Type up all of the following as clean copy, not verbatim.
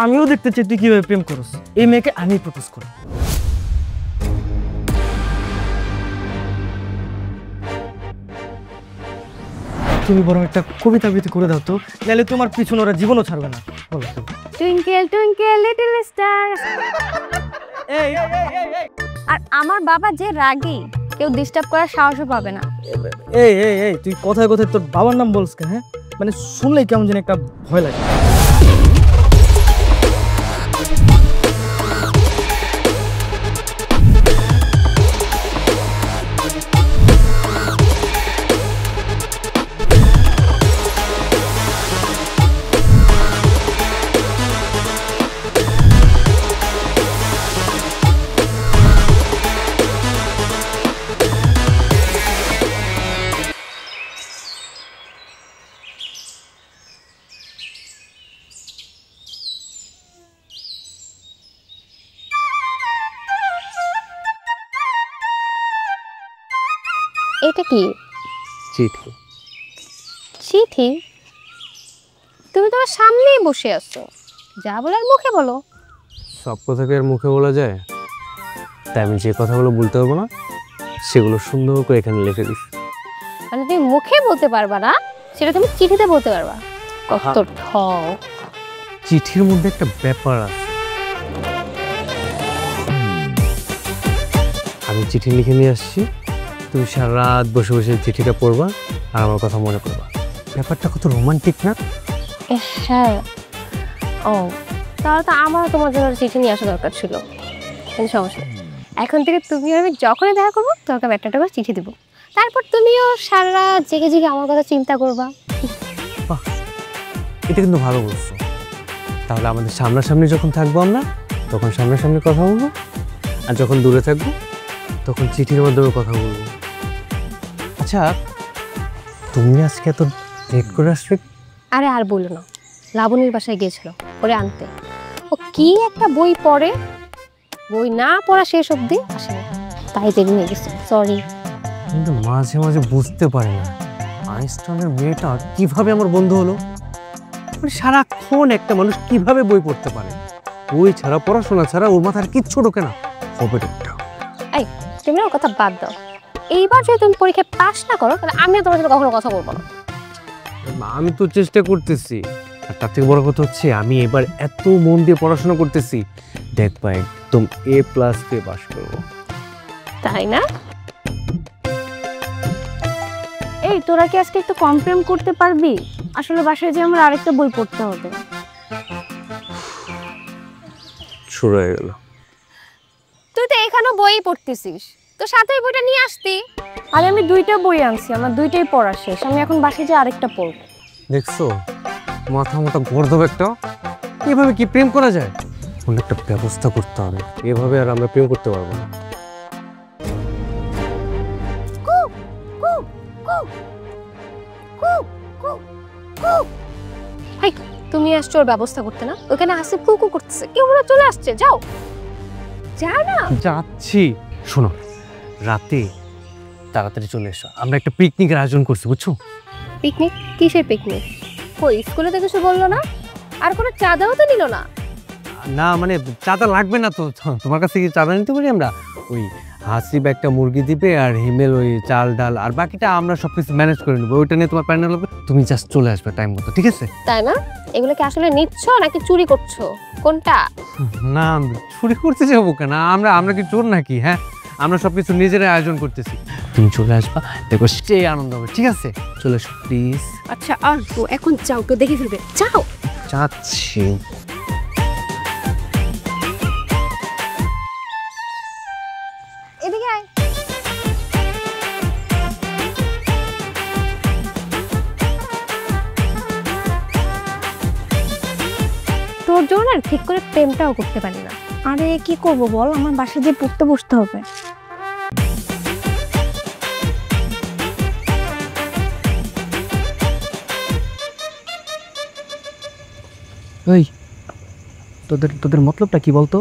আমিও দেখতে চাই তুই কিভাবে প্রেম করস। এই মেয়েকে আমি প্রপোজ করি। তুমি বরং একটা কবিতা আবৃত্তি করে দাও তো, নাহলে তোমার পিছনে ওরা জীবনও ছাড়বে না। বলো। Twinkle twinkle little star. এই আর আমার বাবা যে রাগী, কেউ ডিস্টার্ব করার সাহসও পাবে না। এই এই এই তুই কথায় কথায় তোর বাবার নাম বলস কেন? হ্যাঁ, মানে শুনলেই কেমন যেন একটা ভয় লাগে। এটা কি? চিঠি। চিঠি? তুমি তোমার সামনেই বসে আছো, যা বলার মুখে বলো। সব কথা কি আর মুখে বলা যায়? তাই আমি যে কথাগুলো বলতে পারবো না সেগুলো সুন্দর করে এখানে লিখে দিস। মানে তুমি মুখে বলতে পারবা না, সেটা তুমি চিঠিতে বলতে পারবা। কত ঠক! চিঠির মধ্যে একটা ব্যাপার আছে। আমি চিঠি লিখে নিয়ে আসছি, তুমি সারা রাত বসে বসে চিঠিটা পড়বা আর আমার কথা মনে করবা। ব্যাপারটা কত রোমান্টিক না? হ্যাঁ। ও, তাহলে তো আমারও তোমার জন্য চিঠি নিয়ে আসা দরকার ছিল। কোনো সমস্যা নেই। এখন থেকে তুমি আর আমি যখনই দেখা করবো তোমাকে একটা করে চিঠি দেবো, তারপর তুমিও সারা রাত জেগে জেগে আমার কথা চিন্তা করবা। বাহ, এটা কিন্তু ভালো বলছো। তাহলে আমাদের সামনাসামনি যখন থাকবো আমরা, তখন সামনাসামনি কথা বলবো, আর যখন দূরে থাকবো তখন চিঠির মাধ্যমে কথা বলবো। আচ্ছা, তুমি আজকে এত লেট করে আসলে? আরে আর বলো না, লাবণীর বাসায় গিয়েছিল ওরে আনতে। ও কি একটা বই পড়ে, বই না পড়া শেষ অবধি আসেনি, তাই দেরি হয়ে গেছে। সরি। কিন্তু মাঝে মাঝে বুঝতে পারি না আইনস্টাইনের মেয়েটা কিভাবে আমার বন্ধু হলো। মানে সারাক্ষণ একটা মানুষ কিভাবে বই পড়তে পারে? বই ছাড়া, পড়াশোনা ছাড়া ওর মাথার কিচ্ছু ঢোকে না। হবে একটা। এই, তুমি ওর কথা বাদ দাও। এইবার যদি তুমি পরীক্ষায় পাস না করো তাহলে আমিও তোমার সাথে কখনো কথা বলবো না। আমি তো চেষ্টা করতেছি, আর তার থেকে বড় কথা হচ্ছে আমি এবার এত মন দিয়ে পড়াশোনা করতেছি, দেখবা একদম A+ পেয়ে পাস করবো। তাই না? এই তোরা কি আজকে একটু কম প্রেম করতে পারবি? আসলে বাসায় যে আমার আরেকটা বই পড়তে হবে। শুরু হয়ে গেল। তুই তো এখানেও বই পড়তেছিস, তো সাথে ওই বইটা নিয়ে আসতি। আর আমি দুইটা বই আনছি, আমার দুইটাই পড়া শেষ। আমি এখন বাসায় যে আরেকটা পড়বো। দেখছো, মাথা মোটা গর্দব একটা। এভাবে কি প্রেম করা যায়? অন্য একটা ব্যবস্থা করতে হবে, এভাবে আর আমরা প্রেম করতে পারবো না। তুমি আসছো ওর ব্যবস্থা করতে না? ওখানে আসিফ কুকু করতেছে, কেউ মনে চলে আসছে। যাও, যাও না। যাচ্ছি। শোনো, রাতে তাড়াতাড়ি চলে এসো, আমরা একটা পিকনিকের আয়োজন করছি, বুঝছো? পিকনিক? কিসের পিকনিক? কই, স্কুলে তো কিছু বললো না, আর কোনো চাঁদাও তো নিল না। না মানে চাঁদা লাগবে না তো, তোমার কাছে কি চাঁদা নিতে পারি আমরা? ওই হাসিব একটা মুরগি দিবে, আর হিমেল ওই চাল ডাল, আর বাকিটা আমরা সবকিছু ম্যানেজ করে নেবো। ওইটা নিয়ে তোমার প্যানেল হবে, তুমি জাস্ট চলে আসবে টাইম মতো, ঠিক আছে? তাই না? এগুলো কি আসলে নিচ্ছ নাকি চুরি করছো, কোনটা? না, চুরি করতে যাবো কেন? আমরা কি চোর নাকি? হ্যাঁ, আমরা সবকিছু নিজেরাই আয়োজন করতেছি। তুমি চলে আসবা, দেখো সেই আনন্দ হবে, ঠিক আছে? চলে এসো প্লিজ। আচ্ছা, আর তো এখন যাও, তো দেখে ফেলবে। যাও। যাচ্ছি। এদিকে আয়। তোর জন্য না ঠিক করে প্রেমটাও করতে পারি না। আরে কি করব বল, আমার বাসায় যে পড়তে বসতে হবে। ওই তোদের মতলবটা কি বলতো?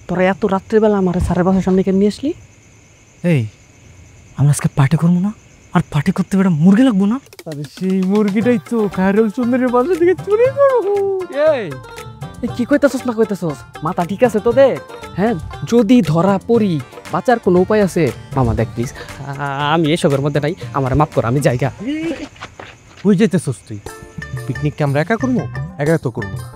তোরা এত রাত্রিবেলা আমার স্যারের বাসার সামনে কেন নিয়ে আসলি? এই, আমরা আজকে পার্টি করবো না? আর পার্টি করতে বেটা মুরগি লাগবো না? আরে সেই মুরগিটাই তো খায়রুল চন্দ্রের বাসা থেকে চুরি করবো। এই কি কইতাছস না কইতাছস? মাথা ঠিক আছে তোদের? হ্যাঁ, যদি ধরা পড়ি বাঁচার কোনো উপায় আছে? মামা দেখ প্লিজ, আমি এসবের মধ্যে নাই, আমার মাফ কর, আমি জায়গা। বুঝ যেতেছস তুই? পিকনিককে আমরা একা করবো? একা তো করবো না,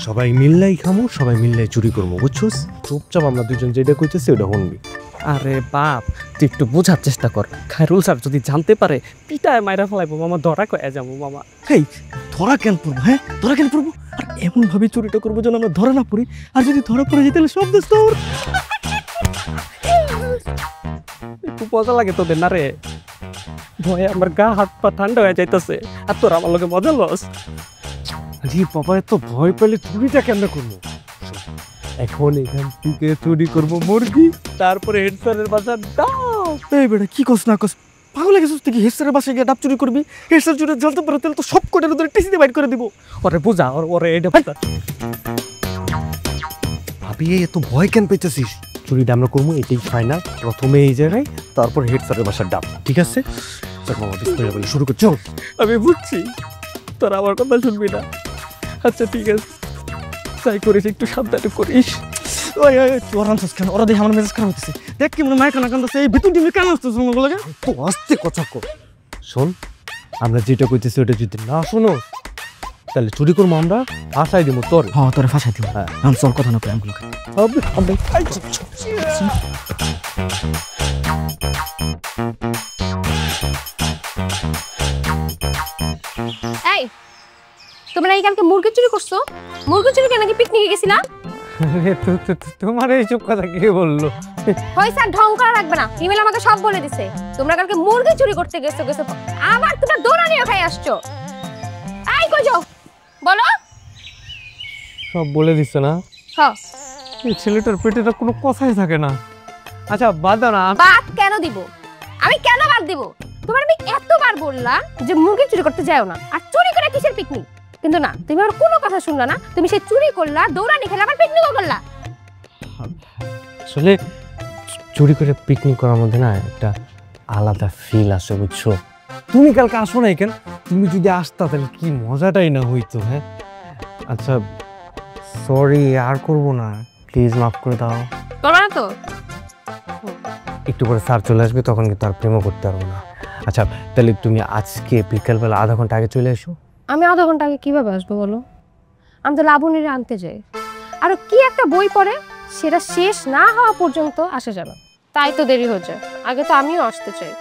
সবাই মিললাই খামো, সবাই মিললাই চুরি করবো, বুঝছস? চুপচাপ আমরা দুজন যেটা কইতেছি ওটা শুনবি। আরে বাপ, তুই একটু বোঝার চেষ্টা কর। খায়রুল স্যার যদি জানতে পারে পিটায় মাইরা ফেলাইবো মামা, ধরা কয়ে যাবো মামা। এই ধরা কেন পড়বো? হ্যাঁ, ধরা কেন পড়বো? আর এমন ভাবে চুরিটা করবো যেন আমরা ধরা না পড়ি, আর যদি ধরা পড়ে যাই তাহলে সব দোষ তোর। একটু মজা লাগে তোদের না রে? ভয়ে আমার গা হাত পা ঠান্ডা হয়ে যাইতেছে, আর তোর আমার লগে মজা লস। আরে বাবা, এত ভয় পেলে চুরিটা কেমনে করবো? এখন এখান থেকে চুরি করবো মুরগি, তারপরে হেড স্যারের বাসার ডাব। এই বেটা কি কস না কস, পাগল লাগেছিস তুই? কি হেডস্যারের বাসায় গিয়ে ডাব চুরি করবি? হেডস্যার চুরি জানতে পারে তাহলে তো সব কোটার ধরে টিসিতে বাইট করে দিব। ওরে বোঝা, ওরে এটা ভাবি এত ভয় কেন পেয়েছিস? চুরিটা আমরা করবো, এটাই ফাইনাল। প্রথমে এই জায়গায়, তারপর হেড স্যারের বাসার ডাব, ঠিক আছে? চল মামা, বিসমিল্লাহ বলে শুরু কর, চল। আমি বুঝছি তোরা আমার কথা শুনবি না। আচ্ছা ঠিক আছে, তাই করিস, একটু সাবধানে করিস। ওই ওই তোর আনছিস কেন? ওরা দেখে আমার মেজাজ খারাপ হতেছে। দেখ কি মনে মায় কানা কান্দাছে, এই ভিতর ডিমে কেন আসতেছ লাগে? তো আস্তে কথা কর। শোন, আমরা যেটা কইতেছি ওটা যদি না শোনো তাহলে চুরি করবো আমরা, আশাই দিব তোর। হ্যাঁ, তোরে ফাঁসাই দিব। হ্যাঁ, আমি চল কথা না কই আমগুলো। এই তোমরা এই কালকে মুরগি চুরি করছো? মুরগি চুরি কেন? নাকি পিকনিকে গেছিলা? তোমার এইসব কথা কে বললো? হইছে, আর ঢং করা লাগবে না। ইমেল আমাকে সব বলে দিছে। তোমরা কালকে মুরগি চুরি করতে গেছো, আবার তোমরা দৌড়ানিও খাই আসছো। এই কই যাও বলো? সব বলে দিচ্ছে না? হ্যাঁ। এই ছেলেটার পেটে তো কোনো কথাই থাকে না। আচ্ছা বাদ দাও না। বাদ কেন দিব? আমি কেন বাদ দিব? তোমার আমি এতবার বললাম যে মুরগি চুরি করতে যাও না, আর চুরি করে কিসের পিকনিক? কিন্তু না, তুমি আমার কোনো কথা শুনলা না। তুমি সেই চুরি করলা, দৌড়ানি খেলা, আবার পিকনিকও করলা। আসলে চুরি করে পিকনিক করার মধ্যে না একটা আলাদা ফিল আসে, বুঝছো? তুমি কালকে আসো না কেন? তুমি যদি আসতা তাহলে কি মজাটাই না হইতো। হ্যাঁ, আচ্ছা সরি, আর করবো না, প্লিজ মাফ করে দাও। করবা না তো? একটু পরে স্যার চলে আসবে, তখন কিন্তু আর প্রেমও করতে পারবো না। আচ্ছা তাহলে তুমি আজকে বিকালবেলা আধা ঘন্টা আগে চলে এসো। আমি আধা ঘন্টা আগে কিভাবে আসবো বলো? আমি তো লাবণীরে আনতে যাই, আর কি একটা বই পড়ে, সেটা শেষ না হওয়া পর্যন্ত আসা যাবে, তাই তো দেরি হয়ে যায়। আগে তো আমিও আসতে চাই।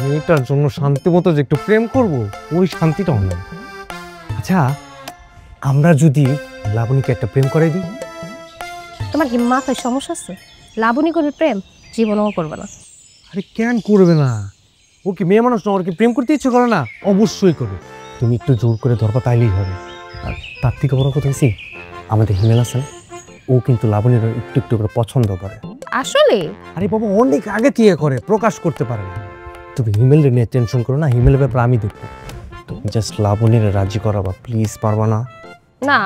মেয়েটার জন্য শান্তি মতো যে একটু প্রেম করবো, ওই শান্তিটাও নেই। আচ্ছা আমরা যদি লাবণীকে একটা প্রেম করে দিই? তোমার কি মাথায় সমস্যা আছে? লাবণী করে প্রেম জীবনও করবে না। আরে কেন করবে না? ও কি মেয়ে মানুষ না? ওর কি প্রেম করতে ইচ্ছে করে না? অবশ্যই করবে। তুমি একটু জোর করে ধরবা, তাইলেই হবে। আর তার থেকে বড় কথা হচ্ছে, আমাদের হিমেল আছে, ও কিন্তু লাবণীর একটু একটু করে পছন্দ করে। আসলে আরে বাবা, অনেক আগে থেকে করে, প্রকাশ করতে পারে না। তুমি হিমেলের নিয়ে টেনশন করো না, হিমেলের ব্যাপার আমি দেখবো। তুমি জাস্ট লাবণীর রাজি করাবা, প্লিজ, পারবা না? না,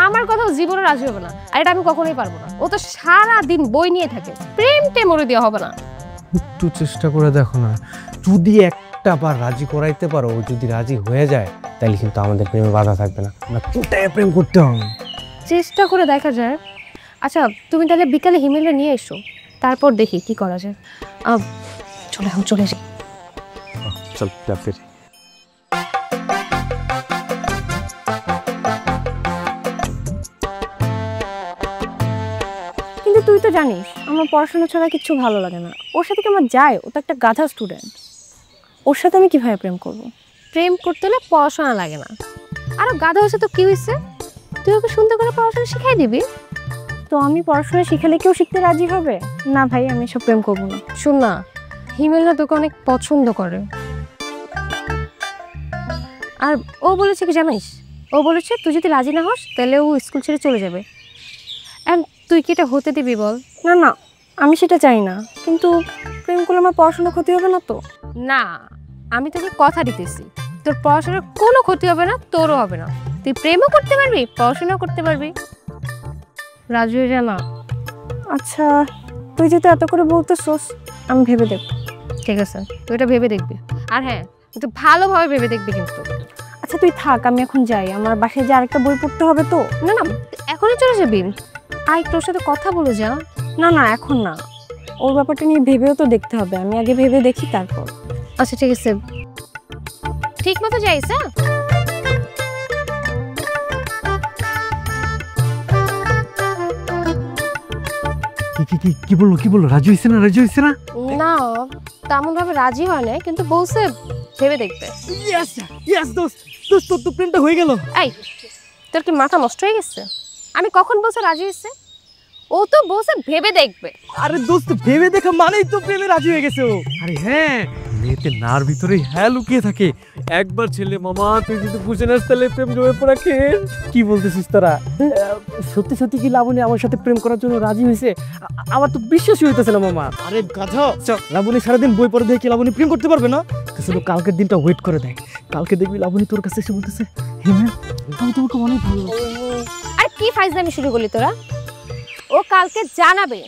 আমার কথা জীবনে রাজি হবে না, আর এটা আমি কখনোই পারবো না। ও তো সারা দিন বই নিয়ে থাকে, প্রেমটে মরে দেওয়া হবে না। একটু চেষ্টা করে দেখো না, যদি একটা বার রাজি করাইতে পারো, ও যদি রাজি হয়ে যায় তাহলে কিন্তু আমাদের প্রেমে বাধা থাকবে না, আমরা চুটায় প্রেম করতে হবে। চেষ্টা করে দেখা যায়। আচ্ছা তুমি তাহলে বিকালে হিমেলে নিয়ে এসো, তারপর দেখি কি করা যায়। চলে এখন চলে যাই। চল ফির। কিন্তু তুই তো জানিস আমার পড়াশোনা ছাড়া কিছু ভালো লাগে না। ওর সাথে কি আমার যায়? ও তো একটা গাধা স্টুডেন্ট। ওর সাথে আমি কিভাবে প্রেম করব? প্রেম করতে হলে পড়াশোনা লাগে না। আরো গাধা হয়েছে তো কি হয়েছে? তুই ওকে সুন্দর করে পড়াশোনা শিখাই দিবি। তো আমি পড়াশোনা শিখালে কেউ শিখতে রাজি হবে না? ভাই আমি সব প্রেম করবো না। শোন না, হিমেলরা তোকে অনেক পছন্দ করে। আর ও বলেছে কি জানিস? ও বলেছে তুই যদি রাজি না হস তাহলে ও স্কুল ছেড়ে চলে যাবে। এন্ড তুই কি এটা হতে দিবি বল? না না, আমি সেটা চাই না, কিন্তু প্রেম করলে আমার পড়াশোনা ক্ষতি হবে না তো? না, আমি তোকে কথা দিতেছি, তোর পড়াশোনার কোনো ক্ষতি হবে না, তোরও হবে না। তুই প্রেমও করতে পারবি, পড়াশোনাও করতে পারবি। রাজি হয়ে যা না। আচ্ছা তুই যেহেতু এত করে বলতেছস, আমি ভেবে দেখব। ঠিক আছে, তুই এটা ভেবে দেখবি। আর হ্যাঁ, তুই ভালোভাবে ভেবে দেখবি কিন্তু। আচ্ছা তুই থাক, আমি এখন যাই, আমার বাসায় যে আরেকটা বই পড়তে হবে তো। না না, এখনই চলে যাবি? আই তোর সাথে কথা বলে যা। না না এখন না, ওর ব্যাপারটা নিয়ে ভেবেও তো দেখতে হবে, আমি আগে ভেবে দেখি তারপর। আচ্ছা ঠিক আছে, ঠিক মতো যাইস। হ্যাঁ কি বললো রাজি হয়েছে না? না, তেমন ভাবে রাজি হয় না, কিন্তু বলছে ভেবে দেখবে। ইয়েস দোস্ত, তোর তো প্রেমটা হয়ে গেল। এই তোর কি মাথা নষ্ট হয়ে গেছে? আমি কখন বলছে রাজি হয়েছে? ও তো বলছে ভেবে দেখবে। আরে দোস্ত, ভেবে দেখা মানেই তো প্রেমে রাজি হয়ে গেছে ও। আরে হ্যাঁ, মেয়েতে নার ভিতরে হ্যাঁ লুকিয়ে থাকে। একবার ছেলে মামা তুই যদি বুঝে নাস তাহলে প্রেম জমে পড়া খেয়ে। কি বলতেছিস তোরা? সত্যি সত্যি কি লাবণী আমার সাথে প্রেম করার জন্য রাজি হয়েছে? আমার তো বিশ্বাসই হইতেছে না মামা। আরে গাধা, লাবণী সারাদিন বই পড়ে দেখে লাবণী প্রেম করতে পারবে না? শুধু কালকের দিনটা ওয়েট করে দেখ, কালকে দেখবি লাবণী তোর কাছে এসে বলতেছে হ্যাঁ আমি তোমাকে অনেক ভালো। আর কি ফাইজলামি শুরু করলি তোরা? ও কালকে জানাবে,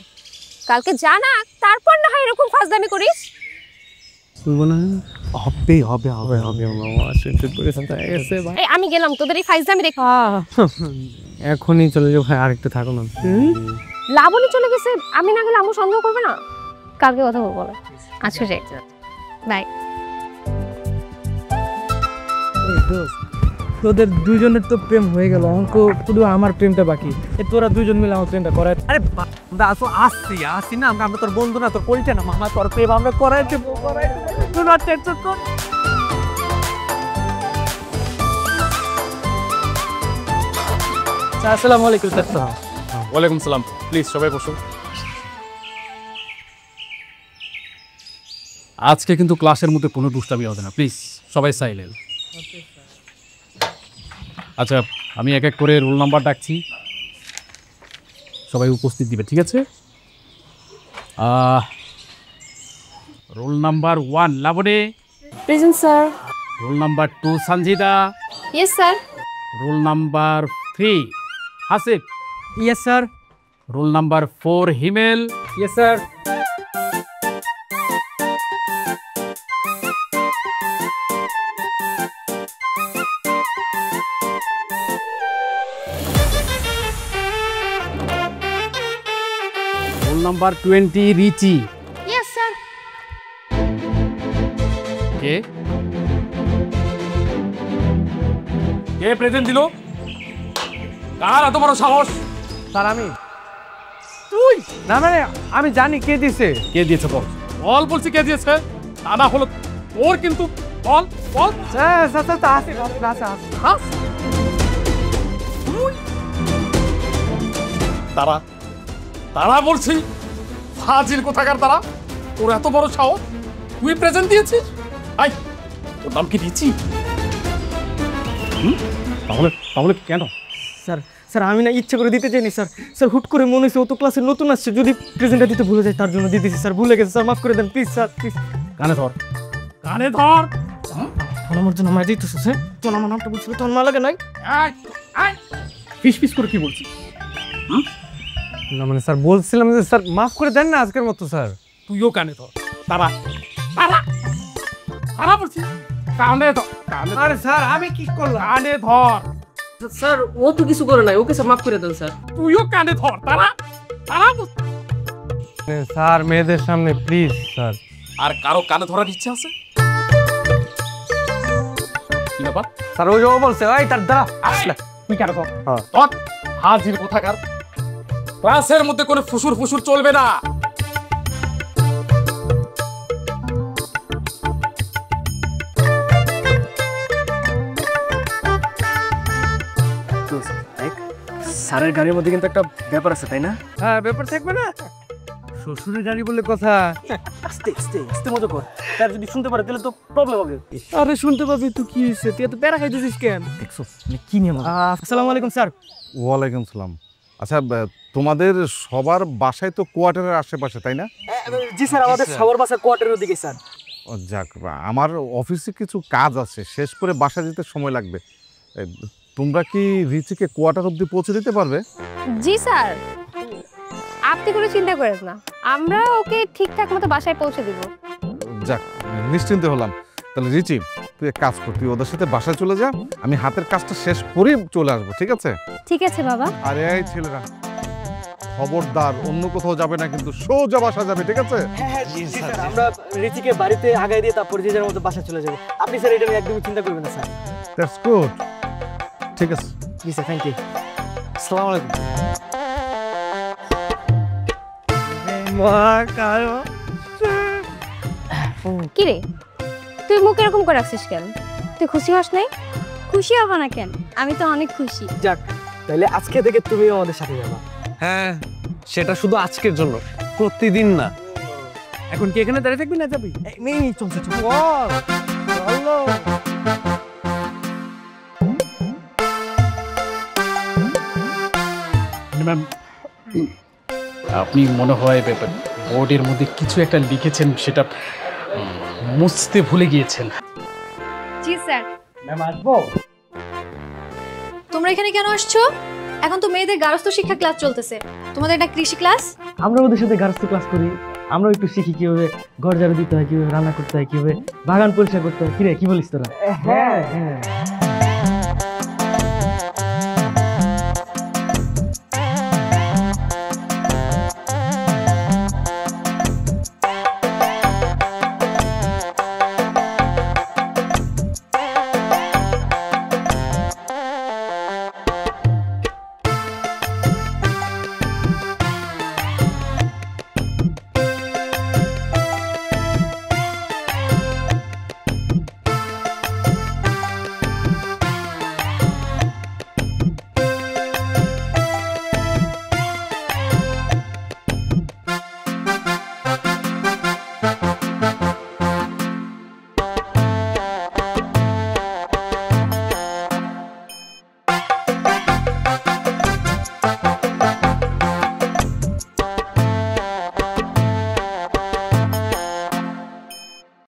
কালকে জানাক, তারপর না হয় এরকম ফাজলামি করিস। হবে মামা, শুনশুন করে শান্ত হয়ে গেছে ভাই। এই আমি গেলাম, তোদের এই ফাইজলামি দেখ। এখনই চলে যাও ভাই, আরেকটু থাকো না। লাবণী চলে গেছে, আমি না গেলে আমু সন্দেহ করবে না? কালকে কথা বলবো। আচ্ছা যাই, বাই। তোদের দুইজনের তো প্রেম হয়ে গেল, অঙ্ক শুধু আমার প্রেমটা বাকি। তোরা দুইজন মিলে আমার প্রেমটা করায়। আরে আসো, আসছি না, আমরা তোর বন্ধু না, তোর পরিচয় না মামা, তোর প্রেম আমরা করাই দেবো। টেনশন কর। আসসালামু আলাইকুম স্যার। ওয়ালাইকুম সালাম। প্লিজ সবাই বসুন। আজকে কিন্তু ক্লাসের মধ্যে কোনো দুষ্টামি হবে না, প্লিজ সবাই সাইলেন্ট। আচ্ছা, আমি এক এক করে রোল নাম্বার ডাকছি, সবাই উপস্থিত দিবে, ঠিক আছে? Roll number 1 Labani, present sir. Roll number 2 Sanjida, yes sir. Roll number 3 Hasib, yes sir. Roll number 4 Himel, yes sir. Roll number 20 Richi. Yes sir. কে কে প্রেজেন্ট দিল? কার এত বড় সাহস? স্যার আমি। তুই না মানে আমি জানি কে দিছে। কে দিয়েছে বল? বল বলছি, কে দিয়েছে? তা না হলো ওর কিন্তু বল বল। তারা তারা বলছি, ফাজিল কোথাকার তারা, তোর এত বড় সাহস, তুই প্রেজেন্ট দিয়েছিস? আই তোর নাম কি দিয়েছি? তাহলে তাহলে কেন? স্যার আমি না ইচ্ছে করে দিতে চাইনি স্যার। স্যার হুট করে মনে হয়েছে ও তো ক্লাসে নতুন আসছে, যদি প্রেজেন্টটা দিতে ভুলে যায় তার জন্য দিয়ে দিয়েছি স্যার। ভুলে গেছে স্যার, মাফ করে দেন প্লিজ স্যার, প্লিজ। কানে ধর, কানে ধর। আমার জন্য আমার দিতেছে স্যার, তোর আমার নামটা বলছিল তোর মা লাগে নাই। ফিস ফিস করে কি বলছিস? না মানে স্যার বলছিলাম যে স্যার মাফ করে দেন না আজকের মতো স্যার। তুইও কানে ধর। তারা তারা তারা বলছিস, কানে ধর, কানে ধর। আরে স্যার আমি কি করলাম? কানে ধর। স্যার ও তো কিছু করে নাই, ওকে স্যার মাফ করে দেন স্যার। তুইও কানে ধর। তারা তারা বলছিস। স্যার মেয়েদের সামনে প্লিজ স্যার। আর কারো কানে ধরার ইচ্ছা আছে? কি ব্যাপার? স্যার ওই যে ও বলছে ওই তার দ্বারা আসলে তুই কানে ধর। হ্যাঁ। ধর। হাজির কোথাকার। ক্লাসের মধ্যে কোনো ফুসুর ফুসুর চলবে না। স্যারের গাড়ির মধ্যে কিন্তু একটা ব্যাপার আছে, তাই না? হ্যাঁ ব্যাপার থাকবে না, শ্বশুরের গাড়ি বলে কথা। আস্তে আস্তে আস্তে মজা কর, স্যার যদি শুনতে পারে তাহলে তো প্রবলেম হবে। আরে শুনতে পাবি তো, কি হয়েছে? তুই এত প্যারা খাইতেছিস কেন? দেখছো কি নিয়ে? আসসালামু আলাইকুম স্যার। ওয়ালাইকুম সালাম। আচ্ছা, তোমাদের সবার বাসায় তো কোয়ার্টারের আশেপাশে, তাই না? জি স্যার, আমাদের সবার বাসা কোয়ার্টারের ওদিকে স্যার। যাক, আমার অফিসে কিছু কাজ আছে, শেষ করে বাসা যেতে সময় লাগবে। তোমরা কি রিচিকে কোয়ার্টার অবধি পৌঁছে দিতে পারবে? জি স্যার, আপনি কোনো চিন্তা করেন না, আমরা ওকে ঠিকঠাক মতো বাসায় পৌঁছে দিব। যাক, নিশ্চিন্তে হলাম। তাহলে রিচি, তুই এক কাজ কর, তুই ওদের সাথে বাসায় চলে যা, আমি হাতের কাজটা শেষ করেই চলে আসবো, ঠিক আছে? ঠিক আছে বাবা। আরে এই ছেলেরা, খবরদার অন্য কোথাও যাবে না কিন্তু, সোজা বাসা যাবে, ঠিক আছে? আমরা রিচিকে বাড়িতে আগাই দিয়ে তারপর যে যার মতো বাসা চলে যাবো। আপনি স্যার এটা নিয়ে একদমই চিন্তা করবেন না স্যার। দ্যাটস গুড, ঠিক আছে। জি স্যার, থ্যাংক ইউ। আসসালামু আলাইকুম। কি রে, তুই মুখ এরকম করে রাখছিস কেন? তুই খুশি হস নাই? খুশি হব না কেন, আমি তো অনেক খুশি। যাক, তাহলে আজকে থেকে তুমিও আমাদের সাথে যাবা। হ্যাঁ, সেটা শুধু আজকের জন্য, প্রতিদিন না। এখন কি এখানে দাঁড়িয়ে থাকবি না যাবি? নেই, চলছে চল। চলো। ম্যাম, আপনি মনে হয় বোর্ডের মধ্যে কিছু একটা লিখেছেন, সেটা মুছতে ভুলে গিয়েছেন। জি স্যার। ম্যাম আসবো? তোমরা এখানে কেন আসছো? এখন তো মেয়েদের গার্হস্থ্য শিক্ষা ক্লাস চলতেছে, তোমাদের এটা কৃষি ক্লাস। আমরা ওদের সাথে গার্হস্থ্য ক্লাস করি, আমরা একটু শিখি কিভাবে ঘর ঝাড়ু দিতে হয়, কিভাবে রান্না করতে হয়, কিভাবে বাগান পরিষ্কার করতে হয়। কি রে, কি বলিস তোরা? হ্যাঁ হ্যাঁ।